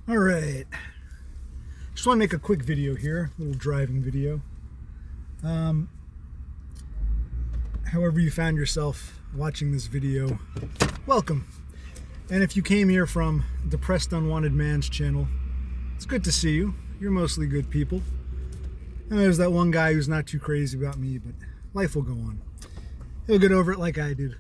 All right, just want to make a quick video here, a little driving video. However you found yourself watching this video, welcome. And if you came here from Depressed Unwanted Man's channel, it's good to see you. You're mostly good people. And there's that one guy who's not too crazy about me, but life will go on. He'll get over it like I did.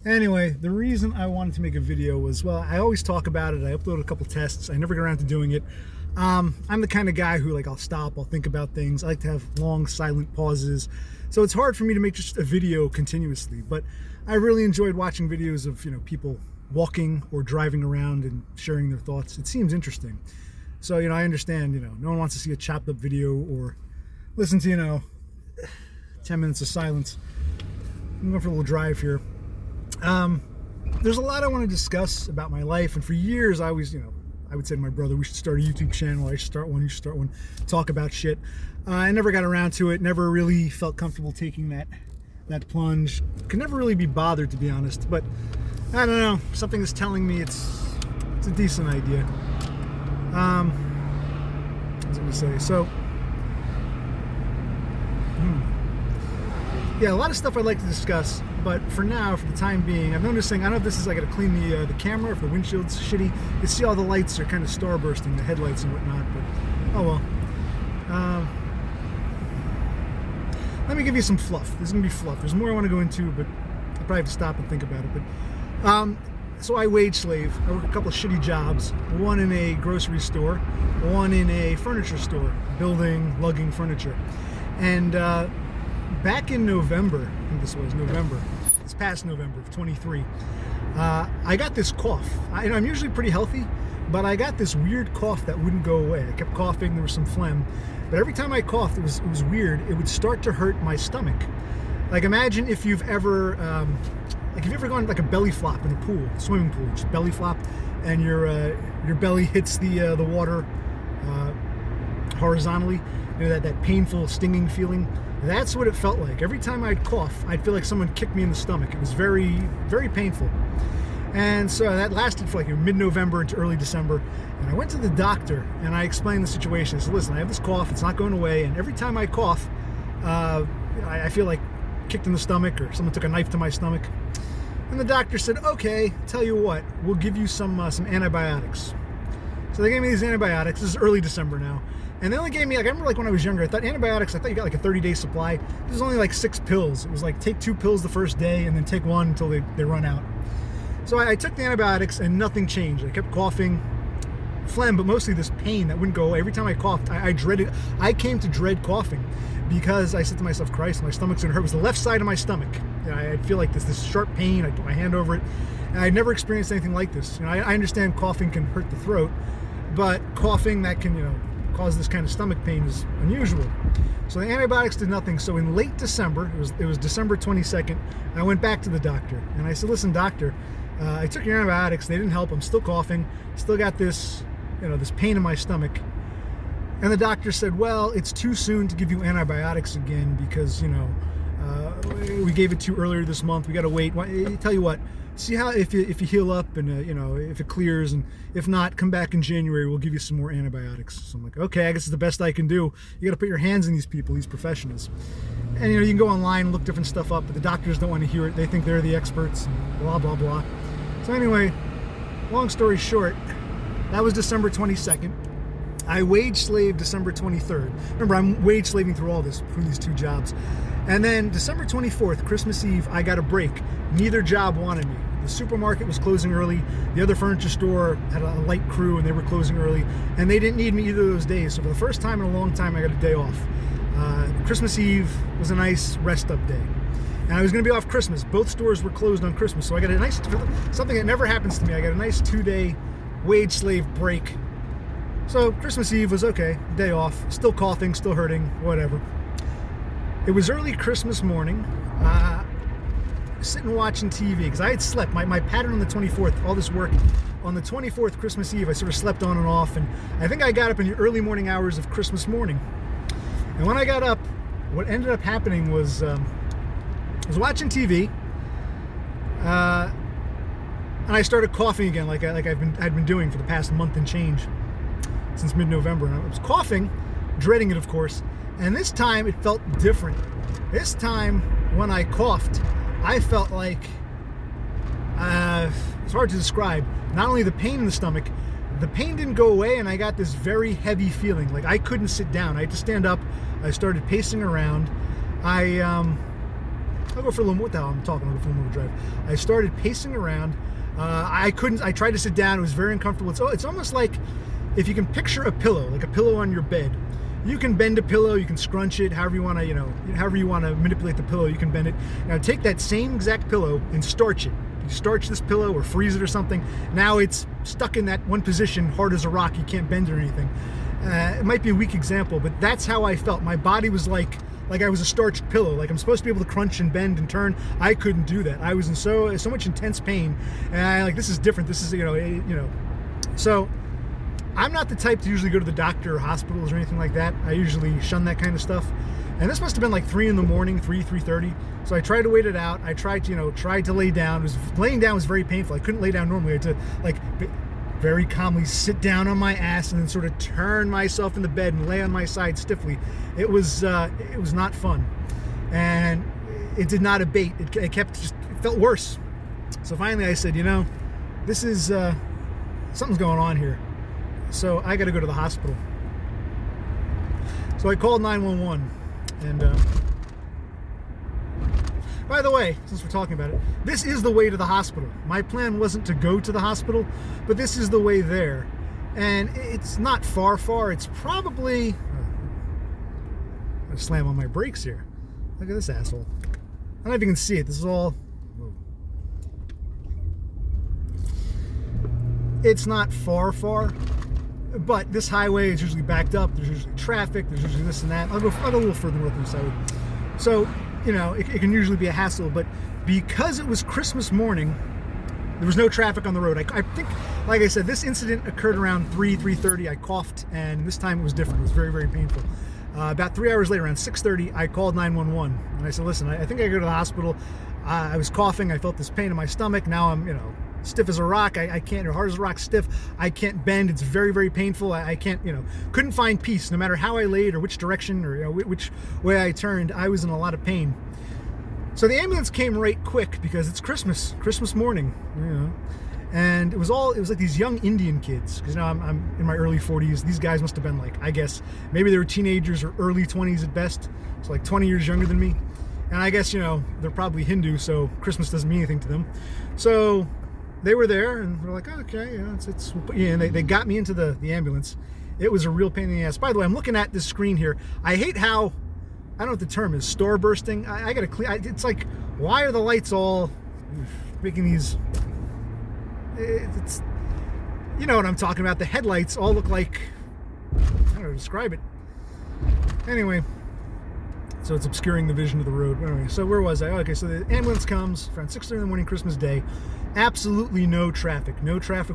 Anyway, the reason I wanted to make a video was, well, I always talk about it. I upload a couple tests. I never get around to doing it. I'm the kind of guy who, I'll stop, I'll think about things. I like to have long, silent pauses. So it's hard for me to make just a video continuously. But I really enjoyed watching videos of, people walking or driving around and sharing their thoughts. It seems interesting. So, I understand, no one wants to see a chopped up video or listen to, 10 minutes of silence. I'm going for a little drive here. There's a lot I want to discuss about my life, and for years I always, I would say to my brother, we should start a YouTube channel, I should start one, you should start one, talk about shit. I never got around to it, never really felt comfortable taking that plunge. Could never really be bothered, to be honest, but I don't know, something is telling me it's a decent idea. What was I going to say? So, yeah, a lot of stuff I'd like to discuss, but for now, for the time being, I'm noticing, I don't know if this is, I gotta clean the camera, if the windshield's shitty. You see all the lights are kind of starbursting, the headlights and whatnot, but oh well. Let me give you some fluff. This is gonna be fluff. There's more I want to go into, but I'll probably have to stop and think about it. But so I wage slave. I work a couple of shitty jobs, one in a grocery store, one in a furniture store, building, lugging furniture. And back in November, I think this was November, it's past November of 23, I got this cough. I'm usually pretty healthy, but I got this weird cough that wouldn't go away. I kept coughing, there was some phlegm, but every time I coughed, it was weird. It would start to hurt my stomach. Like, imagine if you've ever, gone like a belly flop in a pool, swimming pool, just belly flop, and your belly hits the water horizontally, that painful, stinging feeling. That's what it felt like. Every time I'd cough, I'd feel like someone kicked me in the stomach. It was very, very painful. And so that lasted for mid-November into early December. And I went to the doctor and I explained the situation. I said, listen, I have this cough, it's not going away. And every time I cough, I feel like kicked in the stomach or someone took a knife to my stomach. And the doctor said, okay, tell you what, we'll give you some antibiotics. So they gave me these antibiotics. This is early December now. And they only gave me, I remember when I was younger, I thought antibiotics, I thought you got a 30-day supply. This was only 6 pills. It was take 2 pills the first day and then take 1 until they run out. So I took the antibiotics and nothing changed. I kept coughing, phlegm, but mostly this pain that wouldn't go away. Every time I coughed, I dreaded, I came to dread coughing because I said to myself, Christ, my stomach's gonna hurt. It was the left side of my stomach. I'd feel like this sharp pain. I'd put my hand over it. And I'd never experienced anything like this. I understand coughing can hurt the throat, but coughing that can, cause this kind of stomach pain is unusual. So the antibiotics did nothing. So in late December, it was December 22nd, I went back to the doctor and I said, listen, doctor, I took your antibiotics, they didn't help, I'm still coughing, still got this, this pain in my stomach. And the doctor said, well, it's too soon to give you antibiotics again because, we gave it to you earlier this month, we gotta wait. Tell you what, see how if you heal up and if it clears, and if not, come back in January, we'll give you some more antibiotics. So I'm like, okay, I guess it's the best I can do. You got to put your hands in these people, these professionals. And you can go online and look different stuff up, but the doctors don't want to hear it. They think they're the experts, and blah blah blah. So anyway, long story short, that was December 22nd. I wage slaved December 23rd. Remember, I'm wage slaving through all this between these 2 jobs. And then December 24th, Christmas Eve, I got a break. Neither job wanted me. The supermarket was closing early. The other furniture store had a light crew and they were closing early. And they didn't need me either of those days. So for the first time in a long time, I got a day off. Christmas Eve was a nice rest-up day. And I was going to be off Christmas. Both stores were closed on Christmas. So I got a nice, something that never happens to me, I got a nice 2-day wage slave break. So Christmas Eve was okay, day off, still coughing, still hurting, whatever. It was early Christmas morning, sitting watching TV, because I had slept. My pattern on the 24th, all this work, on the 24th Christmas Eve, I sort of slept on and off, and I think I got up in the early morning hours of Christmas morning. And when I got up, what ended up happening was, I was watching TV, I and I started coughing again, like I'd been doing for the past month and change, since mid-November. And I was coughing, dreading it, of course. And this time it felt different. This time when I coughed, I felt like, it's hard to describe. Not only the pain in the stomach, the pain didn't go away, and I got this very heavy feeling. Like I couldn't sit down. I had to stand up. I started pacing around. I'll go for a little more. What the hell I'm talking? I'll go for a little more drive. I started pacing around. I tried to sit down. It was very uncomfortable. It's almost like if you can picture a pillow, like a pillow on your bed. You can bend a pillow, you can scrunch it, however you want to, however you want to manipulate the pillow, you can bend it. Now take that same exact pillow and starch it. You starch this pillow or freeze it or something. Now it's stuck in that one position, hard as a rock. You can't bend it or anything. It might be a weak example, but that's how I felt. My body was like I was a starched pillow. Like I'm supposed to be able to crunch and bend and turn. I couldn't do that. I was in so much intense pain, and this is different. This is So I'm not the type to usually go to the doctor or hospitals or anything like that. I usually shun that kind of stuff. And this must have been like 3 in the morning, 3:30. So I tried to wait it out. I tried to lay down. Laying down was very painful. I couldn't lay down normally. I had to very calmly sit down on my ass and then sort of turn myself in the bed and lay on my side stiffly. It was not fun, and it did not abate. It felt worse. So finally I said, this is something's going on here. So I got to go to the hospital. So I called 911, and by the way, since we're talking about it, this is the way to the hospital. My plan wasn't to go to the hospital, but this is the way there. And it's not far. It's probably... I'm going to slam on my brakes here. Look at this asshole. I don't know if you can see it. This is all... It's not far, but this highway is usually backed up. There's usually traffic. There's usually this and that. I'll go a little further north on the side. So, it can usually be a hassle, but because it was Christmas morning, there was no traffic on the road. I think, like I said, this incident occurred around 3:30. I coughed, and this time it was different. It was very, very painful. About 3 hours later, around 6:30, I called 911, and I said, listen, I think I go to the hospital. I was coughing. I felt this pain in my stomach. Now I'm, stiff as a rock. I can't, or hard as a rock, stiff. I can't bend. It's very, very painful. I can't, couldn't find peace. No matter how I laid or which direction or which way I turned, I was in a lot of pain. So the ambulance came right quick because it's Christmas morning, and it was like these young Indian kids, because I'm in my early 40s. These guys must have been I guess maybe they were teenagers or early 20s at best, so like 20 years younger than me. And I guess they're probably Hindu, so Christmas doesn't mean anything to them. So they were there, and we're like, oh, okay, and they got me into the ambulance. It was a real pain in the ass. By the way, I'm looking at this screen here. I hate how, I don't know what the term is, star bursting. I gotta clean. It's like, why are the lights all making these? It's, you know what I'm talking about. The headlights all look like, I don't know how to describe it. Anyway, so it's obscuring the vision of the road. Anyway, so where was I? Okay, so the ambulance comes around 6:30 in the morning, Christmas Day. Absolutely no traffic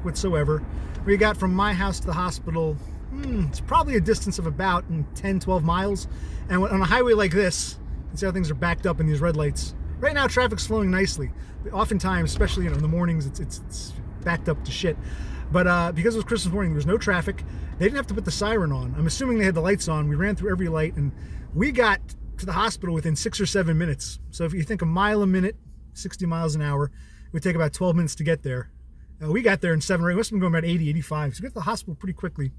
whatsoever. We got from my house to the hospital, it's probably a distance of about 10, 12 miles. And on a highway like this, you see how things are backed up in these red lights. Right now, traffic's flowing nicely. But oftentimes, especially in the mornings, it's backed up to shit. But because it was Christmas morning, there was no traffic. They didn't have to put the siren on. I'm assuming they had the lights on. We ran through every light, and we got to the hospital within 6 or 7 minutes. So if you think a mile a minute, 60 miles an hour, it would take about 12 minutes to get there. We got there in 7 or 8. Must have been going about 80, 85. So we got to the hospital pretty quickly.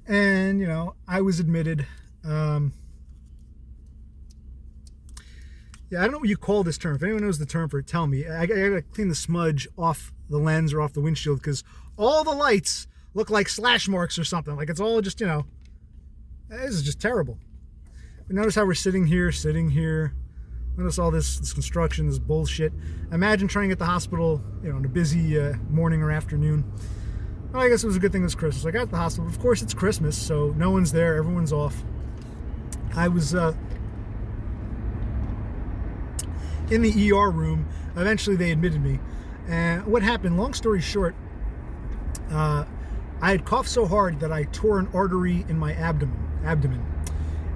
And, I was admitted. Yeah, I don't know what you call this term. If anyone knows the term for it, tell me. I got to clean the smudge off the lens or off the windshield, because all the lights look like slash marks or something. Like it's all just, this is just terrible. But notice how we're sitting here. Notice all this construction, this bullshit. Imagine trying to get to the hospital, on a busy morning or afternoon. Well, I guess it was a good thing it was Christmas. I got to the hospital. Of course, it's Christmas, so no one's there. Everyone's off. I was in the ER room. Eventually, they admitted me. And what happened, long story short, I had coughed so hard that I tore an artery in my abdomen.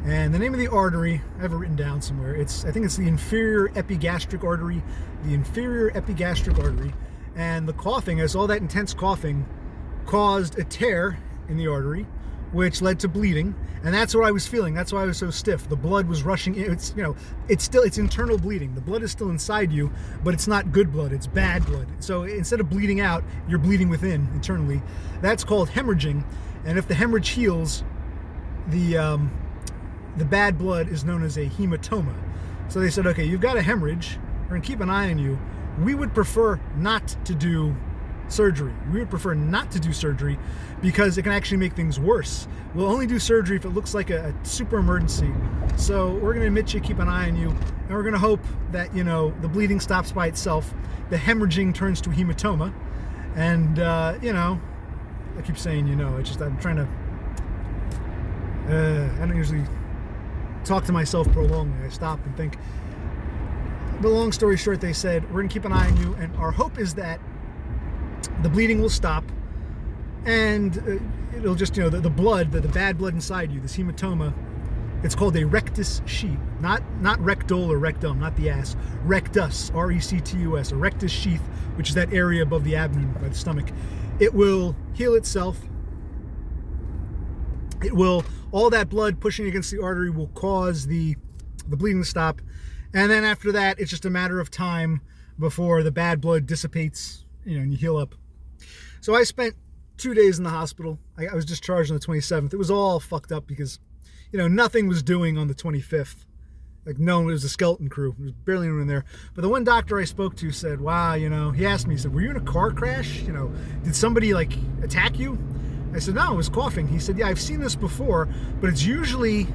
And the name of the artery, I have it written down somewhere. I think it's the inferior epigastric artery. The inferior epigastric artery. And the coughing, as all that intense coughing, caused a tear in the artery, which led to bleeding. And that's what I was feeling. That's why I was so stiff. The blood was rushing in. It's, you know, it's internal bleeding. The blood is still inside you, but it's not good blood. It's bad blood. So instead of bleeding out, you're bleeding within internally. That's called hemorrhaging. And if the hemorrhage heals, the bad blood is known as a hematoma. So they said, okay, you've got a hemorrhage. We're going to keep an eye on you. We would prefer not to do surgery. We would prefer not to do surgery because it can actually make things worse. We'll only do surgery if it looks like a super emergency. So we're going to admit you, keep an eye on you, and we're going to hope that, you know, the bleeding stops by itself, the hemorrhaging turns to hematoma, and, you know, I keep saying, you know, it's just, I'm trying to, I don't usually talk to myself prolongedly. I stop and think. But long story short, they said, we're going to keep an eye on you, and our hope is that the bleeding will stop, and it'll just, you know, the blood, the bad blood inside you, this hematoma, it's called a rectus sheath, not rectal or rectum, not the ass, rectus, R-E-C-T-U-S, a rectus sheath, which is that area above the abdomen by the stomach. It will heal itself. It will, all that blood pushing against the artery will cause the bleeding to stop, and then after that, it's just a matter of time before the bad blood dissipates, you know, and you heal up. So I spent 2 days in the hospital. I was discharged on the 27th. It was all fucked up because, you know, nothing was doing on the 25th. Like, no, it was a skeleton crew. There was barely anyone there. But the one doctor I spoke to said, wow, you know, he asked me, he said, were you in a car crash? You know, did somebody, like, attack you? I said, no, I was coughing. He said, yeah, I've seen this before, but it's usually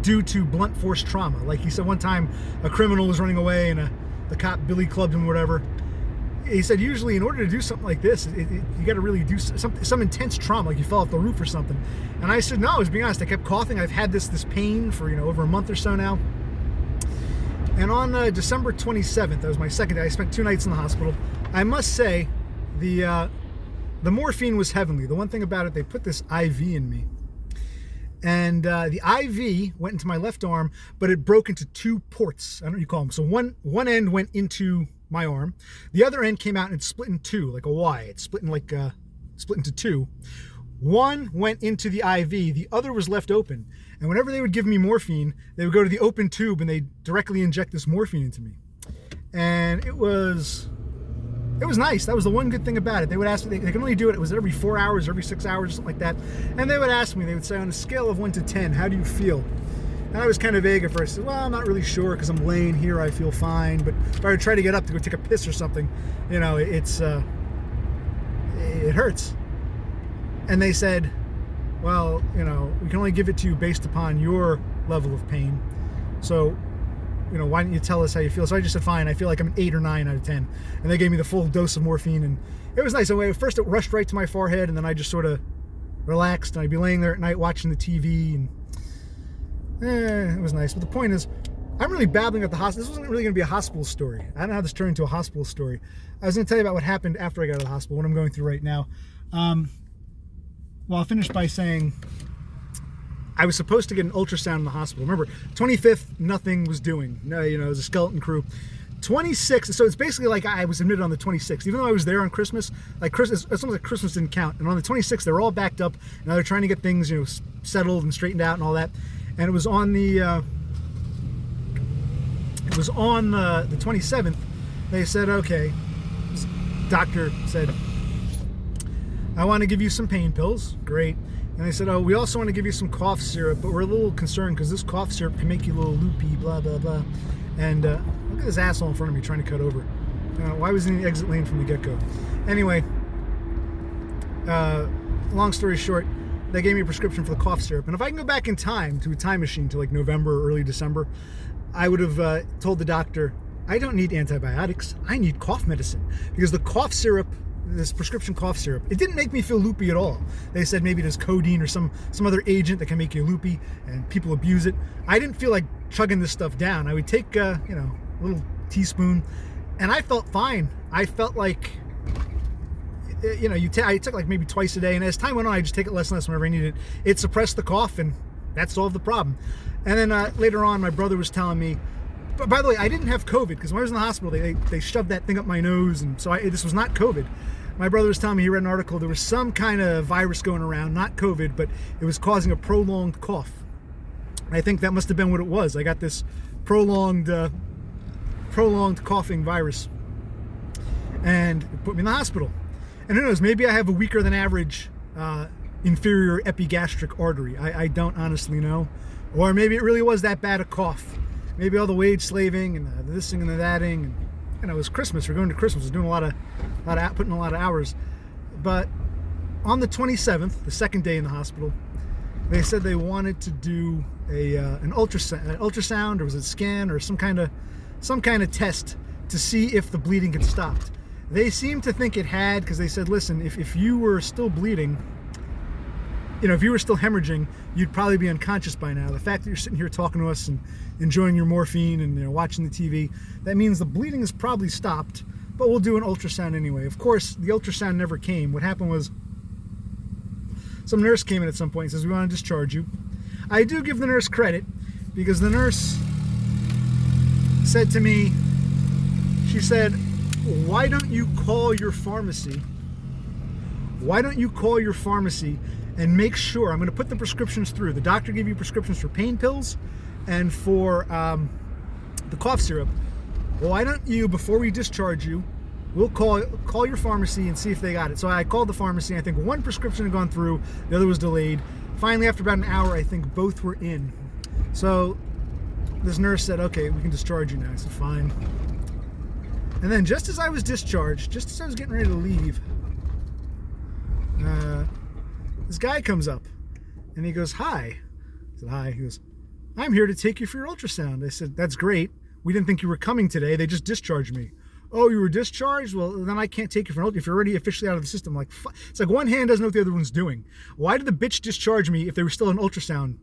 due to blunt force trauma. Like he said one time, a criminal was running away and the cop billy clubbed him or whatever. He said, usually in order to do something like this, you got to really do some intense trauma, like you fell off the roof or something. And I said, no, I was being honest. I kept coughing. I've had this pain for, you know, over a month or so now. And on December 27th, that was my second day. I spent 2 nights in the hospital. I must say, the morphine was heavenly. The one thing about it, they put this IV in me. And the IV went into my left arm, but it broke into 2 ports. I don't know what you call them. So one end went into my arm. The other end came out and it split in 2, like a Y. It split into 2. One went into the IV. The other was left open. And whenever they would give me morphine, they would go to the open tube and they directly inject this morphine into me. And it was nice. That was the one good thing about it. They would ask me, they can only do it, it was every 4 hours, every 6 hours, something like that. And they would ask me, they would say, on a scale of 1 to 10, how do you feel? And I was kind of vague at first. I said, well, I'm not really sure because I'm laying here, I feel fine. But if I would try to get up to go take a piss or something, you know, it hurts. And they said, well, you know, we can only give it to you based upon your level of pain. So, you know, why don't you tell us how you feel? So I just said, fine, I feel like I'm an 8 or 9 out of 10. And they gave me the full dose of morphine, and it was nice. So first it rushed right to my forehead, and then I just sort of relaxed, and I'd be laying there at night watching the TV, and it was nice. But the point is, I'm really babbling at the hospital. This wasn't really going to be a hospital story. I don't know how this turned into a hospital story. I was going to tell you about what happened after I got out of the hospital, what I'm going through right now. Well, I'll finish by saying I was supposed to get an ultrasound in the hospital. Remember, 25th, nothing was doing. No, you know, it was a skeleton crew. 26th, so it's basically like I was admitted on the 26th. Even though I was there on Christmas, like Christmas, it's almost like Christmas didn't count. And on the 26th, they were all backed up. Now they're trying to get things, you know, settled and straightened out and all that. And it was on the 27th. They said, okay. This doctor said, I want to give you some pain pills. Great. And they said, oh, we also want to give you some cough syrup, but we're a little concerned because this cough syrup can make you a little loopy, blah, blah, blah. And look at this asshole in front of me trying to cut over. Why was he in the exit lane from the get-go? Anyway, long story short, they gave me a prescription for the cough syrup. And if I can go back in time to a time machine to like November or early December, I would have told the doctor, I don't need antibiotics. I need cough medicine. Because the cough syrup, this prescription cough syrup, it didn't make me feel loopy at all. They said maybe there's codeine or some other agent that can make you loopy, and people abuse it. I didn't feel like chugging this stuff down. I would take you know, a little teaspoon, and I felt fine. I felt like, you know, I took like maybe twice a day, and as time went on, I just take it less and less whenever I need it. It suppressed the cough, and that solved the problem. And then later on, my brother was telling me, But by the way, I didn't have COVID because when I was in the hospital, they shoved that thing up my nose, and so this was not COVID. My brother was telling me he read an article. There was some kind of virus going around, not COVID, but it was causing a prolonged cough. I think that must have been what it was. I got this prolonged coughing virus, and it put me in the hospital. And who knows? Maybe I have a weaker than average inferior epigastric artery. I don't honestly know, or maybe it really was that bad a cough. Maybe all the wage slaving and the thising and the thating, and it was Christmas. We're going to Christmas. We're doing putting a lot of hours. But on the 27th, the second day in the hospital, they said they wanted to do an ultrasound, or was it a scan, or some kind of test to see if the bleeding had stopped. They seemed to think it had, because they said, listen, if you were still bleeding, if you were still hemorrhaging, you'd probably be unconscious by now. The fact that you're sitting here talking to us and enjoying your morphine and watching the TV, that means the bleeding has probably stopped, but we'll do an ultrasound anyway. Of course, the ultrasound never came. What happened was some nurse came in at some point and says, we want to discharge you. I do give the nurse credit, because the nurse said to me, she said, why don't you call your pharmacy? Why don't you call your pharmacy and make sure, I'm going to put the prescriptions through. The doctor gave you prescriptions for pain pills and for the cough syrup. Well, why don't you, before we discharge you, we'll call your pharmacy and see if they got it. So I called the pharmacy. I think one prescription had gone through, the other was delayed. Finally, after about an hour, I think both were in. So this nurse said, okay, we can discharge you now. I said, fine. And then just as I was discharged, just as I was getting ready to leave, this guy comes up and he goes, hi. I said, hi. He goes, I'm here to take you for your ultrasound. I said, that's great. We didn't think you were coming today. They just discharged me. Oh, you were discharged? Well, then I can't take you for an ultrasound if you're already officially out of the system. Like, it's like one hand doesn't know what the other one's doing. Why did the bitch discharge me if they were still an ultrasound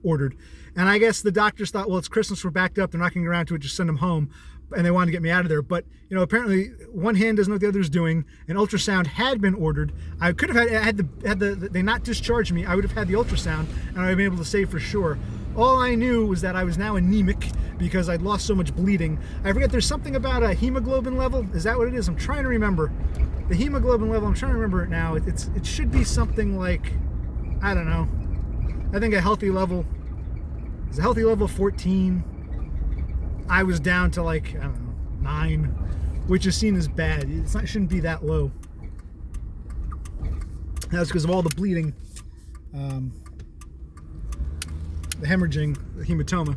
ordered? And I guess the doctors thought, well, it's Christmas, we're backed up, they're not getting around to it, just send them home. And they wanted to get me out of there. But, apparently one hand doesn't know what the other's doing. An ultrasound had been ordered. I could have had they not discharged me, I would have had the ultrasound, and I would have been able to say for sure. All I knew was that I was now anemic because I'd lost so much bleeding. I forget, there's something about a hemoglobin level. Is that what it is? I'm trying to remember. The hemoglobin level, I'm trying to remember it now. It should be something like, I don't know. I think a healthy level is 14. I was down to like, I don't know, 9, which is seen as bad. It shouldn't be that low. That's because of all the bleeding, the hemorrhaging, the hematoma.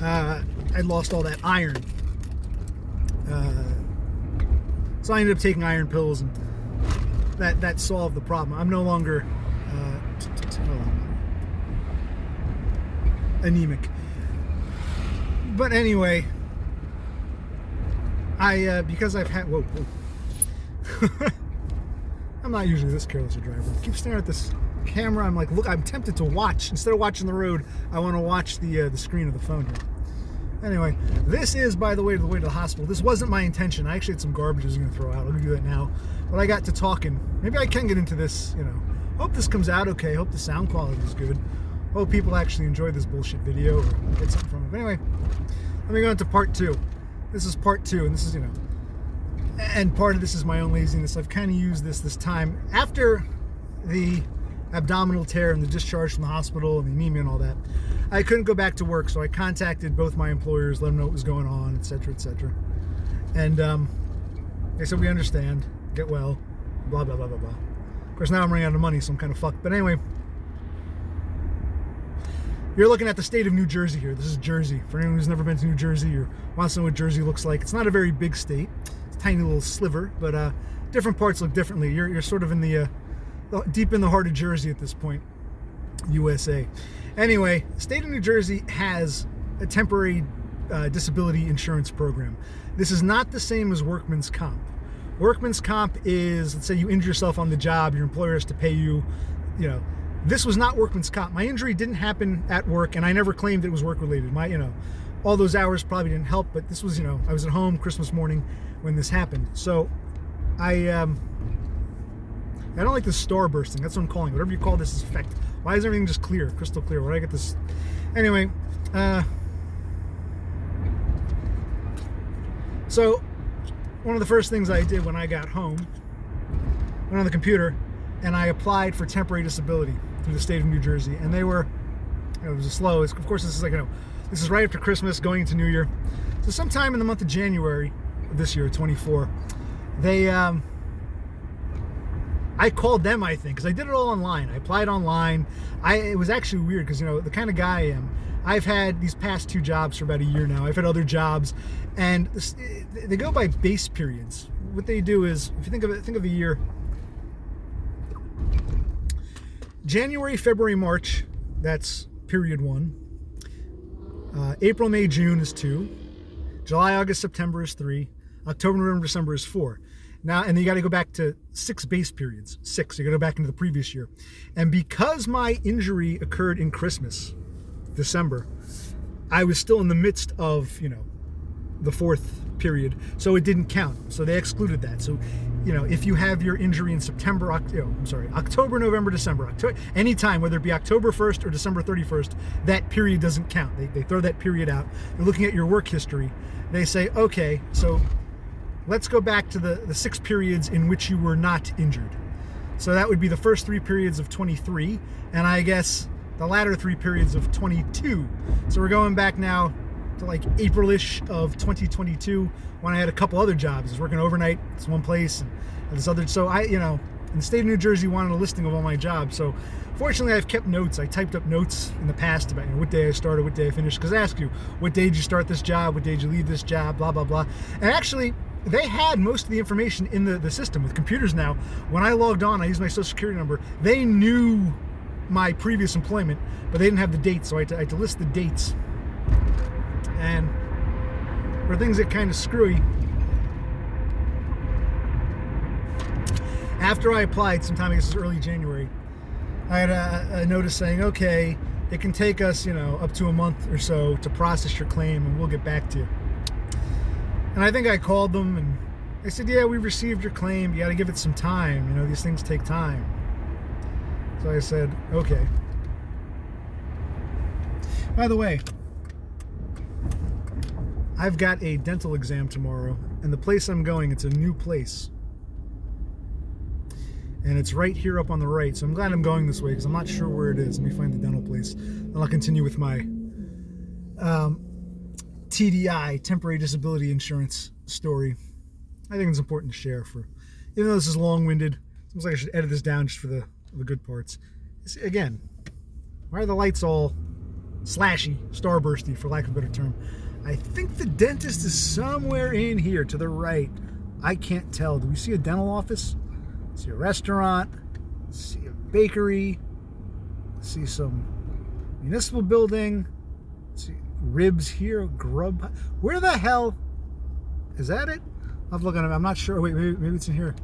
I lost all that iron. So I ended up taking iron pills, and that solved the problem. I'm no longer anemic. But anyway, because I've had, whoa. I'm not usually this careless a driver. I keep staring at this camera. I'm like, look, I'm tempted to watch. Instead of watching the road, I want to watch the screen of the phone here. Anyway, this is, by the way to the hospital. This wasn't my intention. I actually had some garbage I was going to throw out. I'll do that now. But I got to talking. Maybe I can get into this, Hope this comes out okay. Hope the sound quality is good. Hope people actually enjoy this bullshit video or get something from it. But anyway, let me go into part 2. This is part 2, and this is, and part of this is my own laziness. I've kind of used this time after the abdominal tear and the discharge from the hospital and the anemia and all that. I couldn't go back to work, so I contacted both my employers, let them know what was going on, etc., etc. And they said, we understand, get well, blah, blah, blah, blah, blah. Of course, now I'm running out of money, so I'm kind of fucked. But anyway, you're looking at the state of New Jersey here. This is Jersey. For anyone who's never been to New Jersey or wants to know what Jersey looks like, it's not a very big state. It's a tiny little sliver, but different parts look differently. You're sort of in the deep in the heart of Jersey at this point, USA. Anyway, the state of New Jersey has a temporary disability insurance program. This is not the same as workman's comp. Workman's comp is, let's say you injure yourself on the job, your employer has to pay you, This was not workman's comp. My injury didn't happen at work, and I never claimed it was work related. All those hours probably didn't help, but this was, I was at home Christmas morning when this happened. So I don't like this star bursting. That's what I'm calling it. Whatever you call this effect. Why is everything just clear, crystal clear? Where did I get this? Anyway, So one of the first things I did when I got home, went on the computer, and I applied for temporary disability through the state of New Jersey. And they were, it was slow. Of course, this is like, this is right after Christmas, going into New Year. So sometime in the month of January of this year, 24, they, I called them, I think, because I did it all online. I applied online. It was actually weird because, the kind of guy I am, I've had these past 2 jobs for about a year now. I've had other jobs, and they go by base periods. What they do is, if you think of it, think of the year. January, February, March, that's period 1. April, May, June is 2. July, August, September is 3. October, November, December is 4. Now, and then you got to go back to 6 base periods. 6. You got to go back into the previous year. And because my injury occurred in Christmas, December, I was still in the midst of, the 4th period, so it didn't count. So they excluded that. So, if you have your injury in October, November, December, anytime, whether it be October 1st or December 31st, that period doesn't count. They throw that period out. They're looking at your work history. They say, okay, so let's go back to the 6 periods in which you were not injured. So that would be the first 3 periods of 23, and I guess the latter 3 periods of 22. So we're going back now to like April-ish of 2022, when I had a couple other jobs. I was working overnight at this one place and this other. So I, in the state of New Jersey, wanted a listing of all my jobs. So fortunately, I've kept notes. I typed up notes in the past about what day I started, what day I finished. Because I ask you, what day did you start this job? What day did you leave this job? Blah, blah, blah. And actually, they had most of the information in the system with computers now. When I logged on, I used my social security number. They knew my previous employment, but they didn't have the dates. So I had to list the dates. And where things get kind of screwy, after I applied, sometime I guess it was early January, I had a notice saying, okay, it can take us, up to a month or so to process your claim, and we'll get back to you. And I think I called them, and they said, yeah, we received your claim. You got to give it some time. These things take time. So I said, okay. By the way, I've got a dental exam tomorrow, and the place I'm going, it's a new place. And it's right here up on the right, so I'm glad I'm going this way, because I'm not sure where it is. Let me find the dental place. And I'll continue with my TDI, temporary disability insurance story. I think it's important to share even though this is long-winded, seems like I should edit this down just for the good parts. Again, why are the lights all slashy, starbursty, for lack of a better term? I think the dentist is somewhere in here to the right. I can't tell. Do we see a dental office? See a restaurant? See a bakery? See some municipal building? See ribs here, grub. Where the hell is that? It? I'm looking. I'm not sure. Wait, maybe it's in here.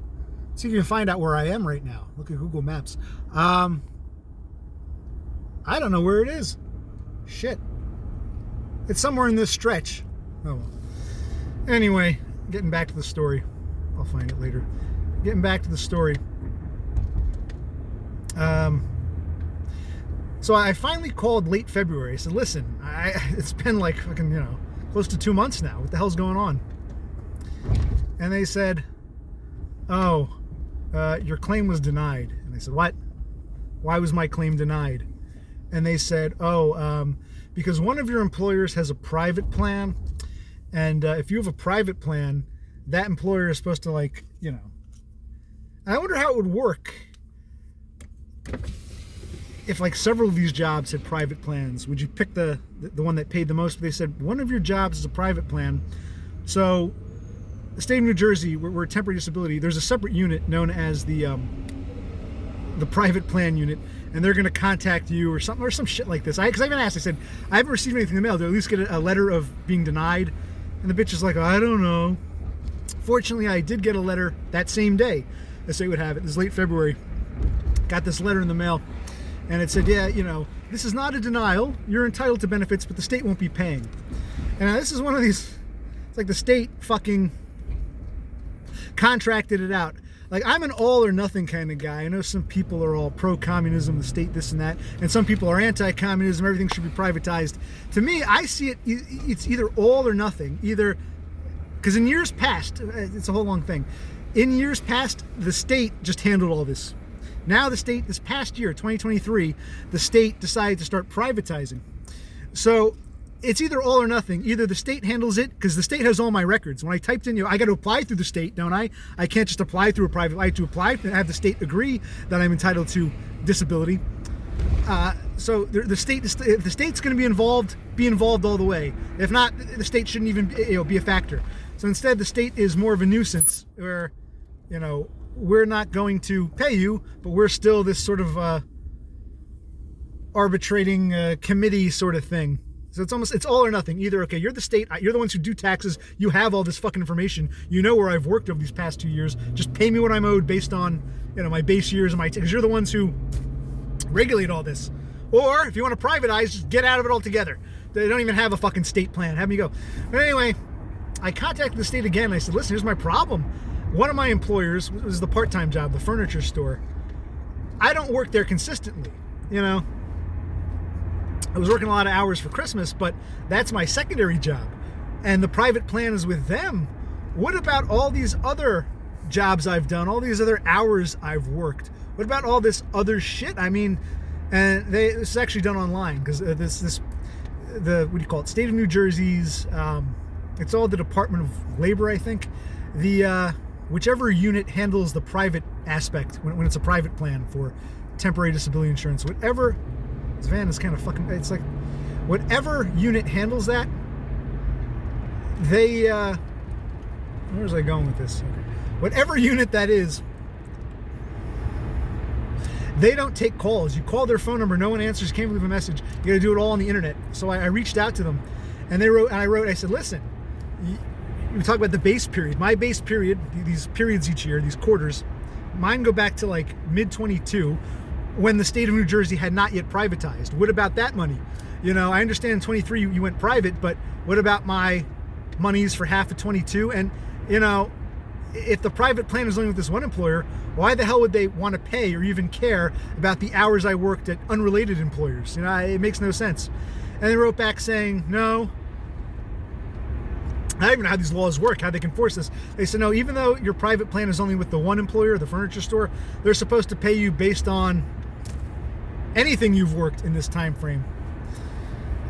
See if you can find out where I am right now. Look at Google Maps. I don't know where it is. Shit. It's somewhere in this stretch. Oh well. Anyway, getting back to the story. I'll find it later. Getting back to the story. So I finally called late February. I said, listen, it's been like fucking, close to 2 months now. What the hell's going on? And they said, oh, your claim was denied. And I said, what? Why was my claim denied? And they said, because one of your employers has a private plan, and if you have a private plan, that employer is supposed to I wonder how it would work if several of these jobs had private plans. Would you pick the one that paid the most? But they said one of your jobs is a private plan. So the state of New Jersey, we're temporary disability, there's a separate unit known as the private plan unit, and they're going to contact you or something or some shit like this. Because I even asked, I said, I haven't received anything in the mail. Do I at least get a letter of being denied? And the bitch is like, I don't know. Fortunately, I did get a letter that same day. I say would have it. This is late February. Got this letter in the mail, and it said, yeah, this is not a denial. You're entitled to benefits, but the state won't be paying. And this is one of these, it's like the state fucking contracted it out. I'm an all or nothing kind of guy. I know some people are all pro-communism, the state, this and that, and some people are anti-communism, everything should be privatized. To me, I see it's either all or nothing. Either because in years past, it's a whole long thing. In years past, the state just handled all this. Now the state, this past year, 2023, the state decided to start privatizing. So it's either all or nothing. Either the state handles it, because the state has all my records. When I typed in, I got to apply through the state, don't I? I can't just apply through a private. I have to apply and have the state agree that I'm entitled to disability. So the state, if the state's going to be involved all the way. If not, the state shouldn't even be a factor. So instead, the state is more of a nuisance, where we're not going to pay you, but we're still this sort of arbitrating committee sort of thing. So it's all or nothing. Either, okay, you're the state, you're the ones who do taxes, you have all this fucking information, you know where I've worked over these past 2 years, just pay me what I'm owed based on my base years and because you're the ones who regulate all this. Or if you want to privatize, just get out of it altogether. They don't even have a fucking state plan. Have me go. But anyway, I contacted the state again. I said, listen, here's my problem. One of my employers was the part-time job, the furniture store. I don't work there consistently. I was working a lot of hours for Christmas, but that's my secondary job. And the private plan is with them. What about all these other jobs I've done, all these other hours I've worked? What about all this other shit? And this is actually done online, because the what do you call it? State of New Jersey's, it's all the Department of Labor, I think. The whichever unit handles the private aspect when it's a private plan for temporary disability insurance, whatever. This van is kind of fucking. It's like whatever unit handles that. They where was I going with this? Okay. Whatever unit that is. They don't take calls. You call their phone number, no one answers, can't leave a message. You got to do it all on the internet. So I reached out to them, and I said, listen, we talk about the base period. My base period, these periods each year, these quarters, mine go back to like mid-22, when the state of New Jersey had not yet privatized. What about that money? I understand in 23 you went private, but what about my monies for half of 22? And, if the private plan is only with this one employer, why the hell would they want to pay or even care about the hours I worked at unrelated employers? It makes no sense. And they wrote back saying, no. I don't even know how these laws work, how they can force this. They said, no, even though your private plan is only with the one employer, the furniture store, they're supposed to pay you based on anything you've worked in this time frame.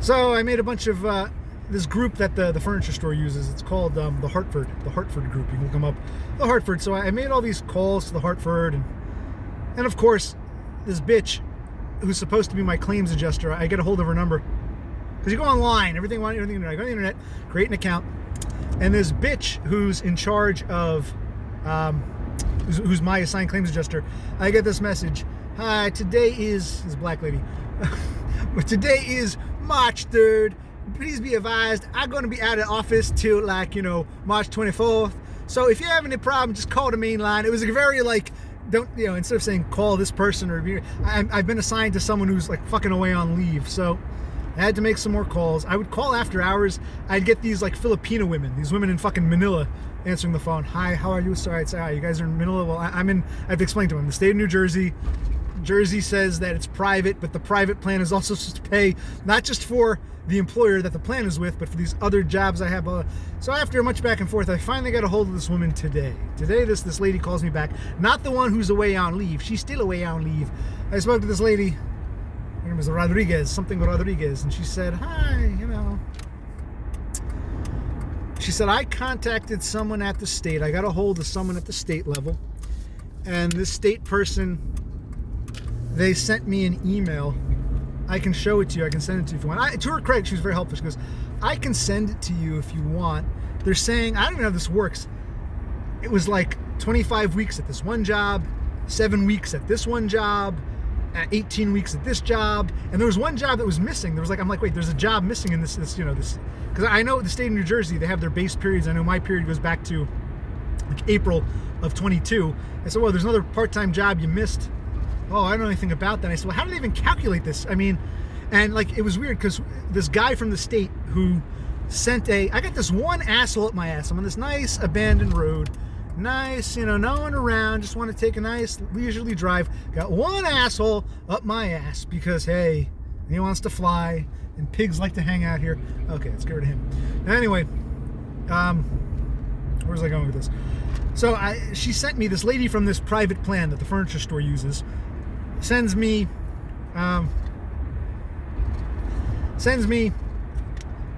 So I made a bunch of this group that the furniture store uses. It's called the Hartford group. You can look them up, the Hartford. So I made all these calls to the Hartford, and of course, this bitch who's supposed to be my claims adjuster, I get a hold of her number, because you go online, everything I go on the internet, create an account, and this bitch who's in charge of who's my assigned claims adjuster, I get this message. Hi, today is this black lady. Today is March 3rd. Please be advised, I'm going to be out of office till March 24th. So if you have any problem, just call the main line. It was a very instead of saying call this person I've been assigned to someone who's fucking away on leave. So I had to make some more calls. I would call after hours. I'd get these Filipino women, these women in fucking Manila, answering the phone. Hi, how are you? Sorry, I'd say, hi, you guys are in Manila? Well, I have to explain to them. The state of New Jersey. Jersey says that it's private, but the private plan is also supposed to pay not just for the employer that the plan is with, but for these other jobs I have. So after much back and forth, I finally got a hold of this woman today. Today, this lady calls me back. Not the one who's away on leave. She's still away on leave. I spoke to this lady. Her name is Rodriguez, something Rodriguez, and she said, hi, She said, I contacted someone at the state. I got a hold of someone at the state level, and this state person, they sent me an email. I can show it to you. I can send it to you if you want. To her credit, she was very helpful. She goes, I can send it to you if you want. They're saying, I don't even know how this works. It was 25 weeks at this one job, 7 weeks at this one job, 18 weeks at this job. And there was one job that was missing. There was I'm wait, there's a job missing in this, because I know the state of New Jersey, they have their base periods. I know my period goes back to April of 22. I said, well, there's another part-time job you missed. Oh, I don't know anything about that. I said, well, how do they even calculate this? It was weird, because this guy from the state who sent I got this one asshole up my ass. I'm on this nice abandoned road. Nice, no one around. Just want to take a nice leisurely drive. Got one asshole up my ass because, hey, he wants to fly and pigs like to hang out here. Okay, let's get rid of him. Anyway, where's I going with this? So she sent me, this lady from this private plan that the furniture store uses, sends me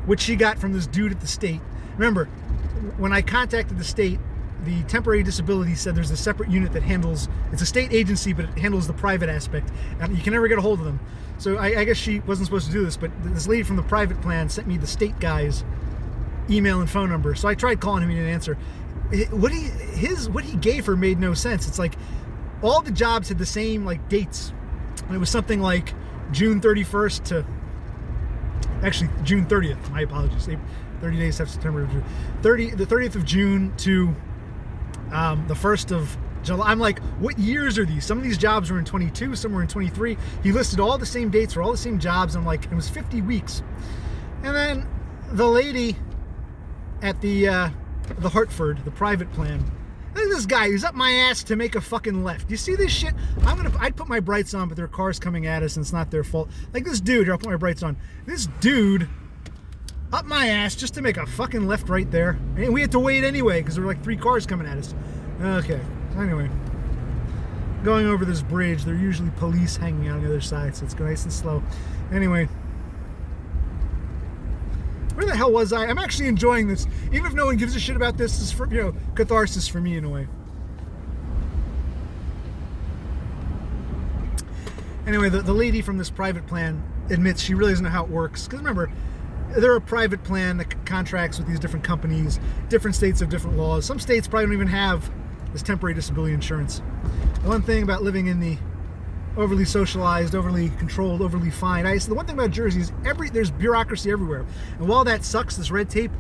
what she got from this dude at the state. Remember, when I contacted the state, the temporary disability said there's a separate unit that handles, it's a state agency, but it handles the private aspect. And you can never get a hold of them. So I guess she wasn't supposed to do this, but this lady from the private plan sent me the state guy's email and phone number. So I tried calling him, he didn't answer. What he gave her made no sense. It's like all the jobs had the same like dates. And it was something like June 31st to, actually June 30th, my apologies. 30 days after September, the 30th of June to the 1st of July. I'm like, what years are these? Some of these jobs were in 22, some were in 23. He listed all the same dates for all the same jobs. I'm like, it was 50 weeks. And then the lady at the Hartford, the private plan, look at this guy who's up my ass to make a fucking left. You see this shit? I'd put my brights on, but there are cars coming at us and it's not their fault. Like this dude, here, I'll put my brights on. This dude up my ass just to make a fucking left right there. And we had to wait anyway because there were like 3 cars coming at us. Okay, anyway. Going over this bridge, there are usually police hanging out on the other side, so it's nice and slow. Anyway. Where the hell was I? I'm actually enjoying this. Even if no one gives a shit about this, is for, catharsis for me in a way. Anyway, the lady from this private plan admits she really doesn't know how it works. Because remember, they're a private plan that contracts with these different companies. Different states have different laws. Some states probably don't even have this temporary disability insurance. The one thing about living in the overly socialized, overly controlled, overly fined. The one thing about Jersey is there's bureaucracy everywhere. And while that sucks, this red tape,